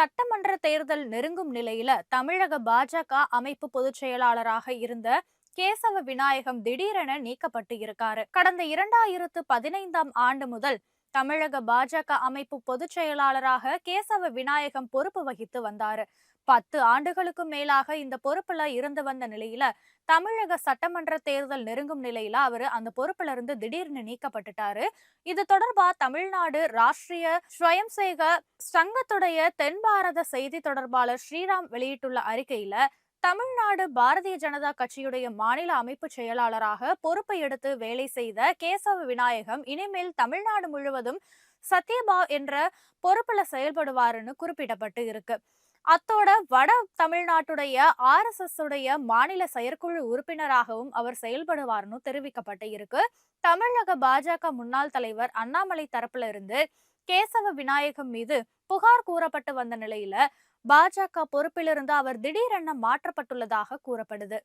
சட்டமன்ற தேர்தல் நெருங்கும் நிலையில தமிழக பாஜக அமைப்பு பொதுச் செயலாளராக இருந்த கேசவ விநாயகம் திடீரென நீக்கப்பட்டு இருக்காரு. கடந்த 2015ஆம் ஆண்டு முதல் தமிழக பாஜக அமைப்பு பொதுச் செயலாளராக கேசவ விநாயகம் பொறுப்பு வகித்து வந்தாரு. 10 ஆண்டுகளுக்கும் மேலாக இந்த பொறுப்புல இருந்து வந்த நிலையில தமிழக சட்டமன்ற தேர்தல் நெருங்கும் நிலையில அவரு அந்த பொறுப்புல இருந்து திடீர்னு நீக்கப்பட்டுட்டாரு. இது தொடர்பா தமிழ்நாடு ராஷ்டிரிய ஸ்வயம் சேக சங்கத்துடைய தென் பாரத செய்தி தொடர்பாளர் ஸ்ரீராம் வெளியிட்டுள்ள அறிக்கையில தமிழ்நாடு பாரதிய ஜனதா கட்சியுடைய மாநில அமைப்பு செயலாளராக பொறுப்பை எடுத்து வேலை செய்த கேசவ விநாயகம் இனிமேல் தமிழ்நாடு முழுவதும் சத்யபாவ் என்ற பொறுப்புல செயல்படுவாருன்னு குறிப்பிடப்பட்டு இருக்கு. அத்தோட வட தமிழ்நாட்டுடைய RSS உடைய மாநில செயற்குழு உறுப்பினராகவும் அவர் செயல்படுவார்னு தெரிவிக்கப்பட்டு இருக்கு. தமிழக பாஜக முன்னாள் தலைவர் அண்ணாமலை தரப்புல இருந்து கேசவ விநாயகம் மீது புகார் கூறப்பட்டு வந்த நிலையில பாஜக பொறுப்பிலிருந்து அவர் திடீரென மாற்றப்பட்டுள்ளதாக கூறப்படுது.